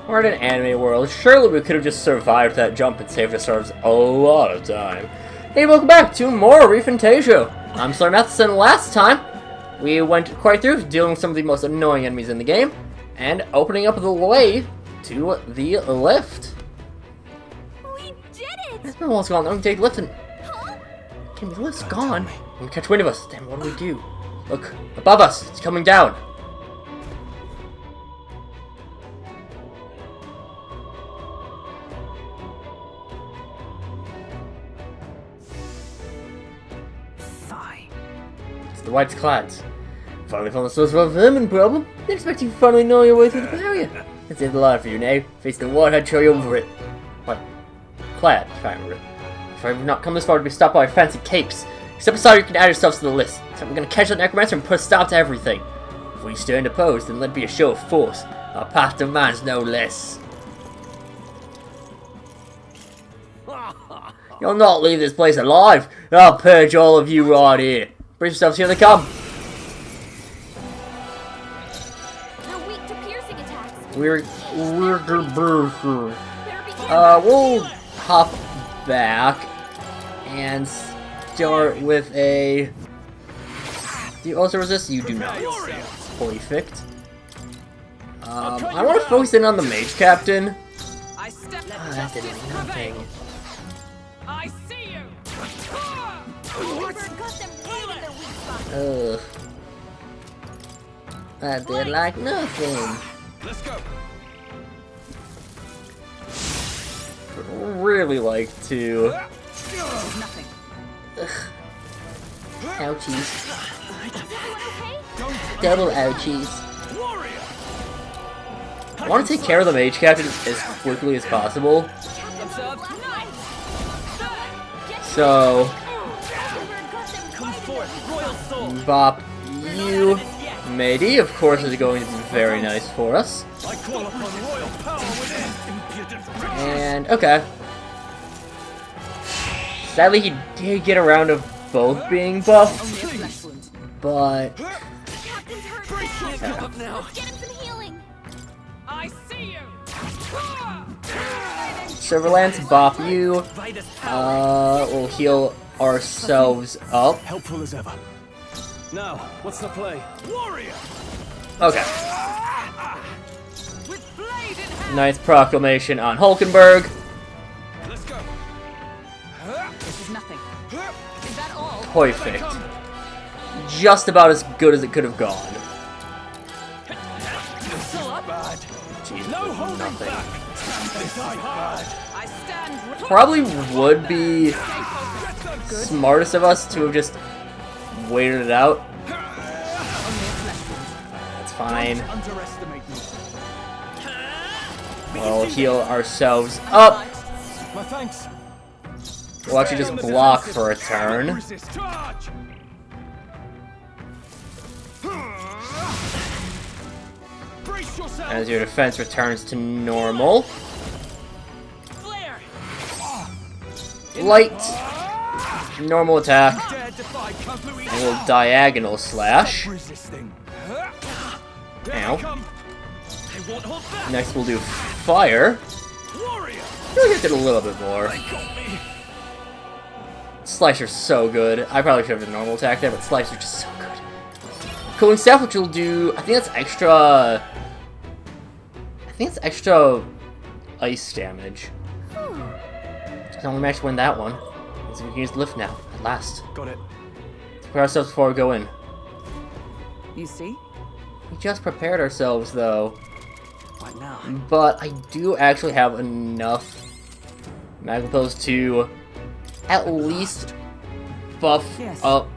We're in an anime world. Surely we could have just survived that jump and saved ourselves a lot of time. Hey, welcome back to more ReFantazio. I'm SlayerMathis, and last time we went quite through dealing with some of the most annoying enemies in the game and opening up the way to the lift. We did it! It's been a while since gone. I'm gonna take the lift and... Huh? Can the lift's gone? I'm gonna catch wind of us. Damn, what do we do? Look, above us. It's coming down. The white clads. Finally found the source of our vermin problem. Didn't expect you to finally know your way through the barrier. That's the line for you, Nate. Face the water, show you over it. What? Clad, if I remember. If I have not come this far to be stopped by fancy capes. Step aside, you can add yourselves to the list. So we're gonna catch that necromancer and put a stop to everything. If we stand opposed, then let it be a show of force. Our path demands no less. You'll not leave this place alive. I'll purge all of you right here. Brace yourselves, here they come. They're weak to piercing attacks. We'll hop back and start with a... Do you also resist? You do not. Perfect. I want to focus in on the mage captain. That did nothing. I see you. Ugh. That did like nothing. Let's go. Really like to. Nothing. Ugh. Ouchies. Okay? Double ouchies. I want to take care of the mage captain as quickly as possible. So, bop you, matey, of course, is going to be very nice for us. And, okay. Sadly, he did get around to both being buffed, but... Silverlance, bop you. We'll heal ourselves up. Helpful as ever. Now, what's the play? Warrior. Okay. Nice proclamation on Hulkenberg. Let's go. This is nothing. Is that all? Perfect. Just about as good as it could have gone. Jeez, nothing. Probably would be smartest of us to have just waited it out. That's fine. We'll heal ourselves up. We'll actually just block for a turn. As your defense returns to normal. Light. Normal attack. And we'll diagonal slash. Ow. Next we'll do fire. We'll hit it a little bit more. Slicer's so good. I probably should have a normal attack there, but Slicer's just so good. Cooling Staff, which will do... I think that's extra ice damage. So we managed to win that one. So we can use the lift now, at last. Got it. Let's prepare ourselves before we go in. You see? We just prepared ourselves, though. What now? But I do actually have enough Maglepills to at least buff up,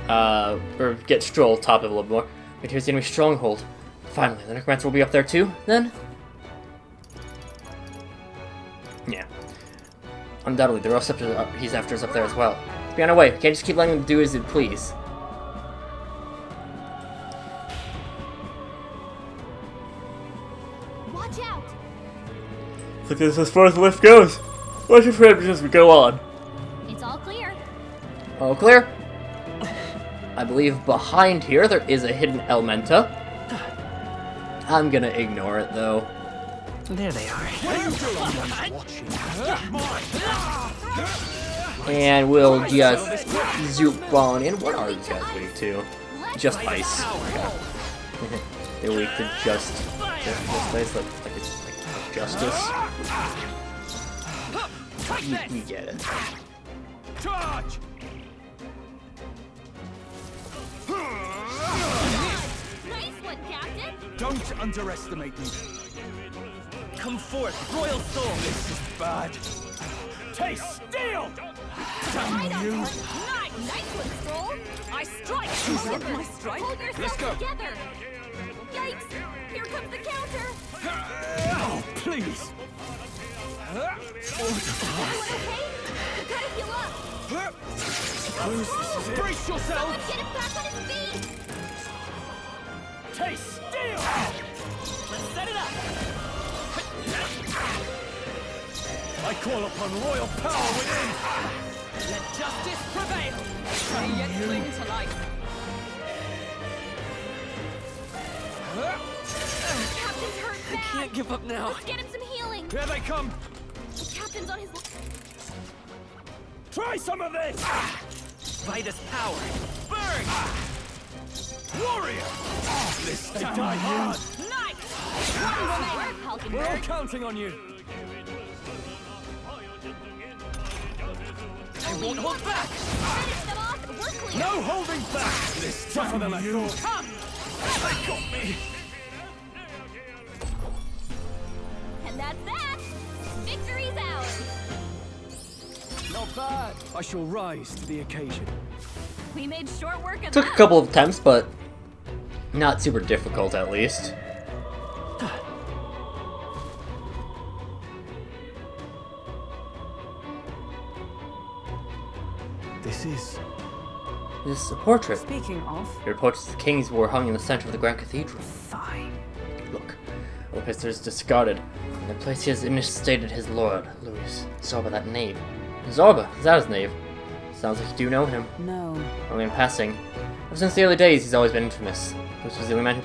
or get Stroll top of a little more. But here's the enemy stronghold. Finally, the necromancer will be up there too, then? Yeah. Undoubtedly, the Receptor, he's after us up there as well. Let's be on our way. We can't just keep letting him do as he please. Watch out! Looks like this is as far as the lift goes. Watch your friend as we go on. It's all clear. All clear? I believe behind here there is a hidden Elementa. I'm gonna ignore it though. There they are. And we'll just zoop on in. What are these guys weak to? Just ice. Yeah. They're weak to just ice, like it's like justice. You get it. Charge! Nice one, Captain. Don't underestimate me. Come forth, royal soul. This is bad. Taste steel! Right on, nice one, Stroll. I strike. My strike. Hold yourself Let's go. together. Yikes! Here comes the counter. Oh, please! Everyone okay? You gotta heal up. Brace yourself! Someone get him back on his feet. Taste steel! Let's set it up. I call upon royal power within! Let justice prevail. May yet cling to life. Captain's hurt bad. Can't give up now. Let's get him some healing. Here they come! The captain's on his. Try some of this! Vitus power. Burn! Warrior! This to die hard! Nice. One remaining, We're all Falconberg. counting on you! I won't hold back. Finish them off and we're clear. No holding back! This tougher than I thought! Come. They got me! And that's that. Victory's ours. Not bad! I shall rise to the occasion. We made short work of Took a that. couple of attempts, but not super difficult at least. This is... This is a portrait. Speaking of, It reports the kings were hung in the center of the Grand Cathedral. fine. Look, Ophister is discarded. In the place he has instated his lord, Louis. Zorba, that knave. Zorba, is that his knave? Sounds like you do know him. No. Only in passing. Ever since the early days, he's always been infamous. Louis was the only man who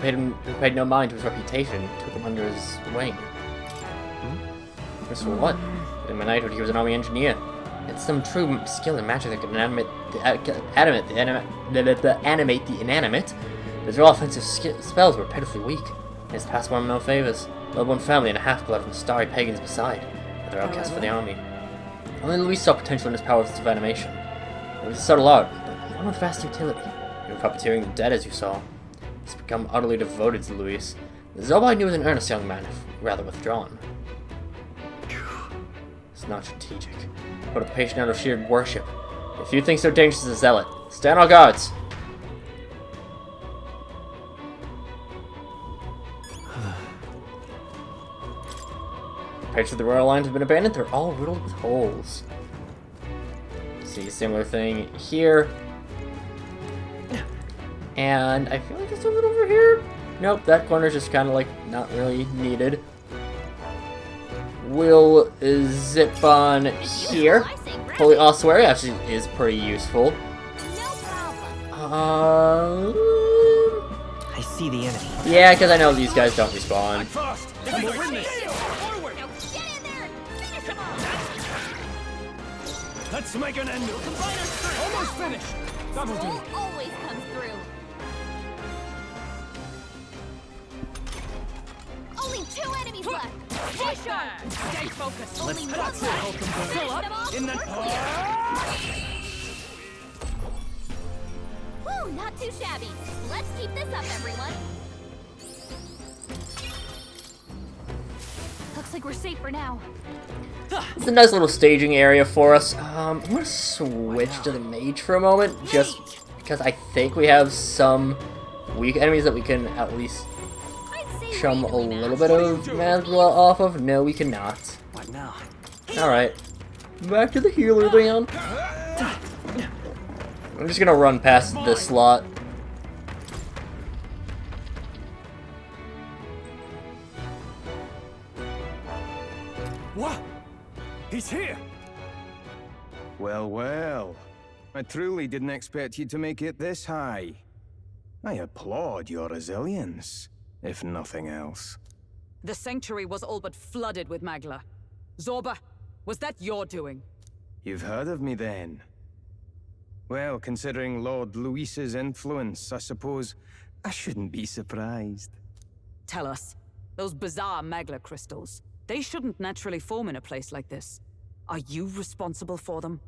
paid no mind to his reputation, took him under his wing. Infamous for what? In my knighthood, he was an army engineer. He had some true skill in magic that could animate the inanimate. But his raw offensive spells were pitifully weak. He has passed one of no favors. Led one family and a half-blood from starry pagans beside, but they're outcasts for the army. Only Louis saw potential in his powers of animation. It was a subtle art, but one with vast utility. Even puppeteering the dead, as you saw. He's become utterly devoted to Louis. Zorba I knew was an earnest young man, if rather withdrawn. It's not strategic, but a patient out of sheer worship. If you think so dangerous as a zealot, stand on guards! The pictures of the royal lines have been abandoned, they're all riddled with holes. See a similar thing here. And I feel like there's something over here. Nope, that corner's just kind of like not really needed. We'll zip on here. Holy Ossuary actually is pretty useful. No problem. I see the enemy. Yeah, because I know these guys don't respawn. Fast! And we'll win this! Now get in there and finish him off. Let's make an end of it! Almost finished! That'll do! Stroll always comes through. Only 2 enemies left. Stay sharp. Stay focused. Only one That's it, left. Falconberg. Finish them off. In We're that... clear. Woo, not too shabby. Let's keep this up, everyone. Looks like we're safe for now. It's a nice little staging area for us. I'm gonna switch to the mage for a moment, just because I think we have some weak enemies that we can at least I'd say chum a reasonably little matched. bit of mana off of. No, we cannot. What now? Alright. Back to the healer then. I'm just gonna run past this slot. What? He's here! Well, well. I truly didn't expect you to make it this high. I applaud your resilience, if nothing else. The sanctuary was all but flooded with Magla. Zorba, was that your doing? You've heard of me then? Well, considering Lord Luis's influence, I suppose I shouldn't be surprised. Tell us, those bizarre Magla crystals, they shouldn't naturally form in a place like this. Are you responsible for them?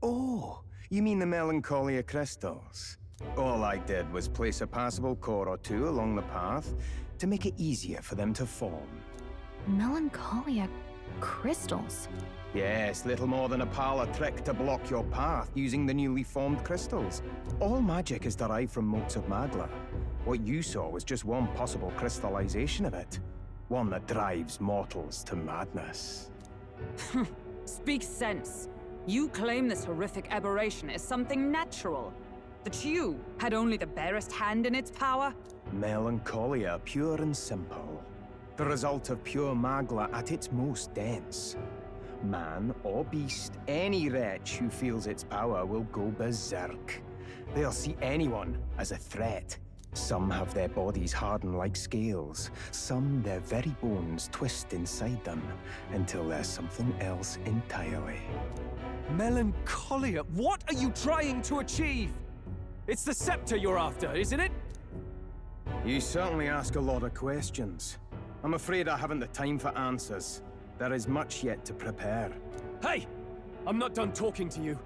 Oh, you mean the Melancholia crystals? All I did was place a passable core or two along the path to make it easier for them to form. Melancholia crystals. Yes, little more than a parlor trick to block your path using the newly formed crystals. All magic is derived from motes of Magla. What you saw was just one possible crystallization of it. One that drives mortals to madness. Speak sense. You claim this horrific aberration is something natural. That you had only the barest hand in its power? Melancholia, pure and simple. The result of pure Magla at its most dense. Man or beast, any wretch who feels its power will go berserk. They'll see anyone as a threat. Some have their bodies harden like scales. Some, their very bones twist inside them until there's something else entirely. Melancholia? What are you trying to achieve? It's the scepter you're after, isn't it? You certainly ask a lot of questions. I'm afraid I haven't the time for answers. There is much yet to prepare. Hey! I'm not done talking to you.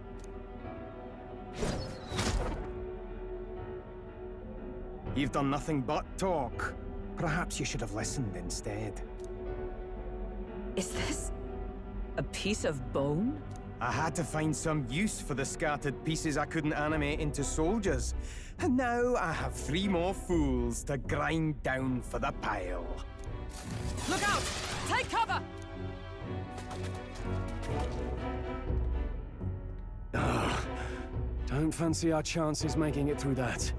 You've done nothing but talk. Perhaps you should have listened instead. Is this a piece of bone? I had to find some use for the scattered pieces I couldn't animate into soldiers. And now I have 3 more fools to grind down for the pile. Look out! Take cover! Don't fancy our chances making it through that.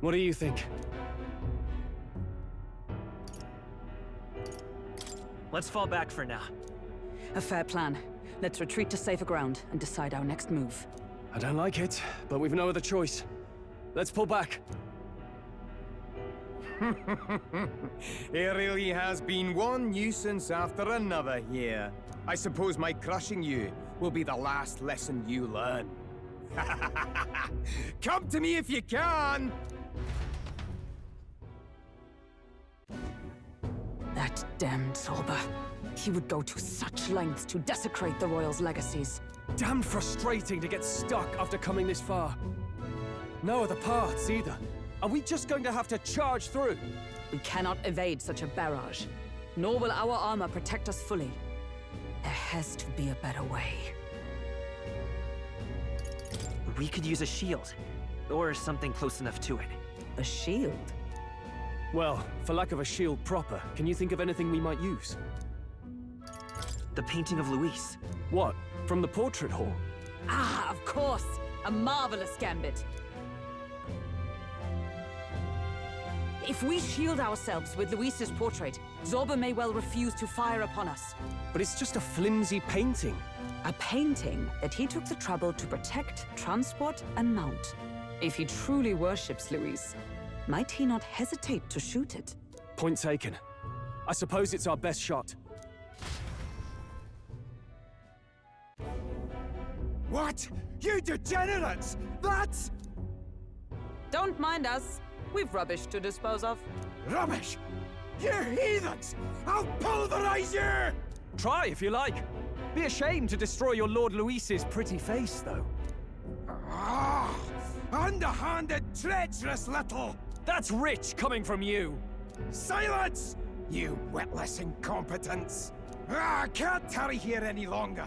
What do you think? Let's fall back for now. A fair plan. Let's retreat to safer ground and decide our next move. I don't like it, but we've no other choice. Let's pull back. It really has been one nuisance after another here. I suppose my crushing you will be the last lesson you learn. Come to me if you can! That damned Zorba. He would go to such lengths to desecrate the Royals' legacies. Damn frustrating to get stuck after coming this far. No other paths either. Are we just going to have to charge through? We cannot evade such a barrage. Nor will our armor protect us fully. There has to be a better way. We could use a shield. Or something close enough to it. A shield? Well, for lack of a shield proper, can you think of anything we might use? The painting of Luis. What? From the portrait hall? Ah, of course! A marvelous gambit. If we shield ourselves with Luis's portrait, Zorba may well refuse to fire upon us. But it's just a flimsy painting. A painting that he took the trouble to protect, transport, and mount. If he truly worships Luis, might he not hesitate to shoot it? Point taken. I suppose it's our best shot. What? You degenerates! That's... Don't mind us. We've rubbish to dispose of. rubbish! You heathens! I'll pulverize you! Try if you like. Be ashamed to destroy your Lord Luis's pretty face, though. Ah, underhanded, treacherous little... That's rich coming from you! Silence! You witless incompetents! I can't tarry here any longer.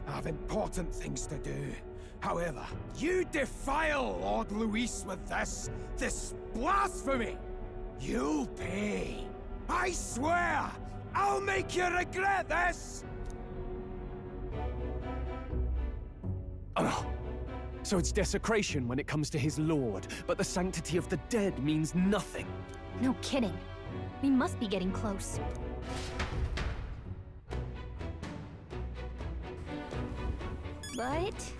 I have important things to do. However, you defile Lord Luis with this blasphemy! You'll pay! I swear! I'll make you regret this! Oh. So it's desecration when it comes to his lord, but the sanctity of the dead means nothing. No kidding. We must be getting close. But...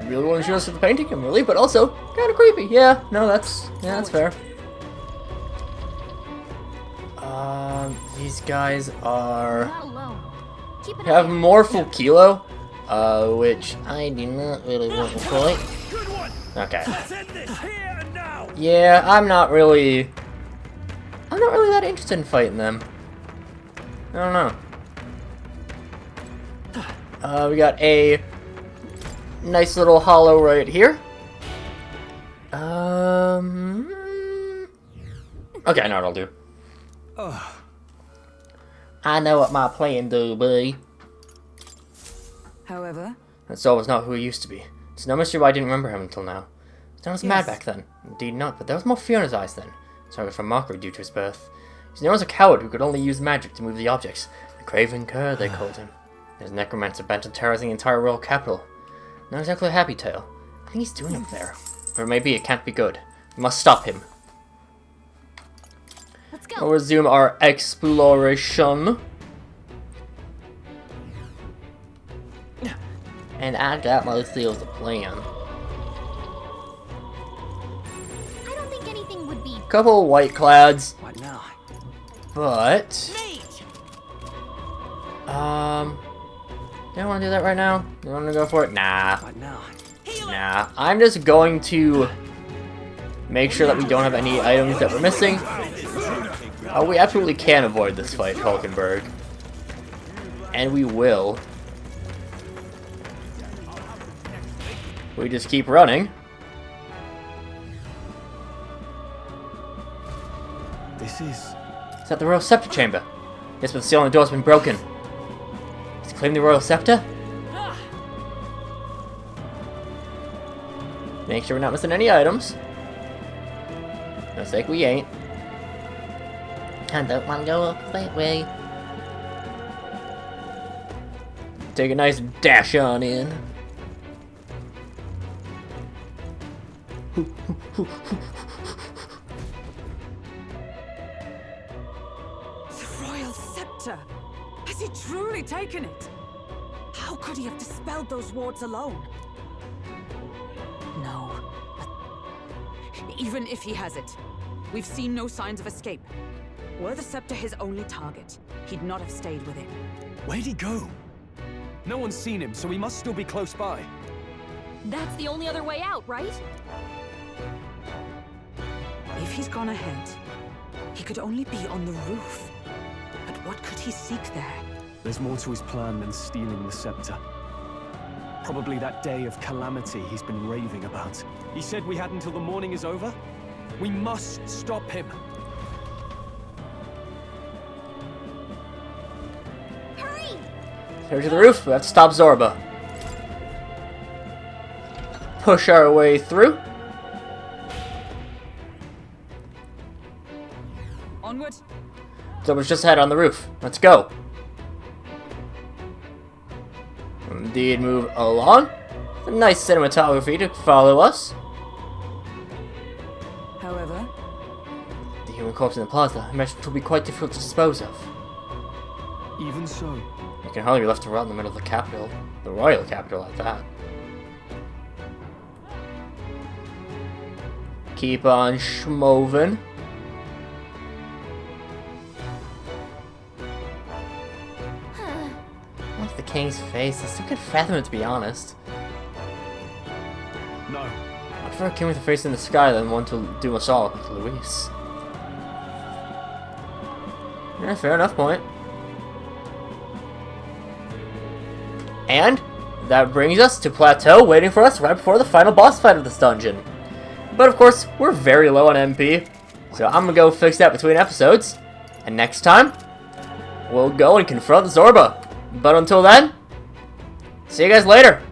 You really want to show us the painting? I'm really, but also kind of creepy. Yeah, no, that's fair. These guys are... Not alone. Keep it have more full kilo, which I do not really want to fight. Okay. Yeah, I'm not really that interested in fighting them. I don't know. We got a nice little hollow right here. Okay, I know what I'll do. I know what my plan do, buddy. However, That Zor was not who he used to be. It's no mystery why I didn't remember him until now. He was mad back then. Indeed not, but there was more fear in his eyes then. Sorry for mockery due to his birth. He's known as a coward who could only use magic to move the objects. The Craven Cur, they called him. His necromancer bent on terrorizing the entire royal capital. Not exactly a happy tale. I think he's doing up there. Or maybe it can't be good. We must stop him. Let's go. We'll resume our exploration. And I got my seals a plan. I don't think anything would be. Couple of white clouds, What now? but do I want to do that right now? Do I want to go for it? Nah, What now? nah. I'm just going to make sure that we don't have any items that we're missing. We absolutely can avoid this fight, Hulkenberg, and we will. We just keep running. This is... Is that the Royal Scepter Chamber? Yes, but the seal on the door's been broken. Is he claiming the Royal Scepter? Make sure we're not missing any items. No sake we ain't. I don't want to go up that way. Take a nice dash on in. the royal scepter! Has he truly taken it? How could he have dispelled those wards alone? No. But even if he has it, we've seen no signs of escape. Were the scepter his only target, he'd not have stayed with it. Where'd he go? No one's seen him, so he must still be close by. That's the only other way out, right? If he's gone ahead, he could only be on the roof. But what could he seek there? There's more to his plan than stealing the scepter. Probably that day of calamity he's been raving about. He said we had until the morning is over? We must stop him. Hurry! Here to the roof, we have to stop Zorba. Push our way through. Onward! Zorba's just ahead on the roof. Let's go. Indeed, move along. A nice cinematography to follow us. However, The human corpse in the plaza, I imagine it will be quite difficult to dispose of. Even so, You can hardly be left to rot in the middle of the capital. The royal capital at that. Keep on schmovin'. Look at the king's face. I still can't fathom it, to be honest. no. I prefer a king with a face in the sky than one to do us all with Luis. Yeah, fair enough point. And that brings us to Plateau, waiting for us right before the final boss fight of this dungeon. But of course, we're very low on MP, so I'm gonna go fix that between episodes. And next time, we'll go and confront Zorba. But until then, see you guys later.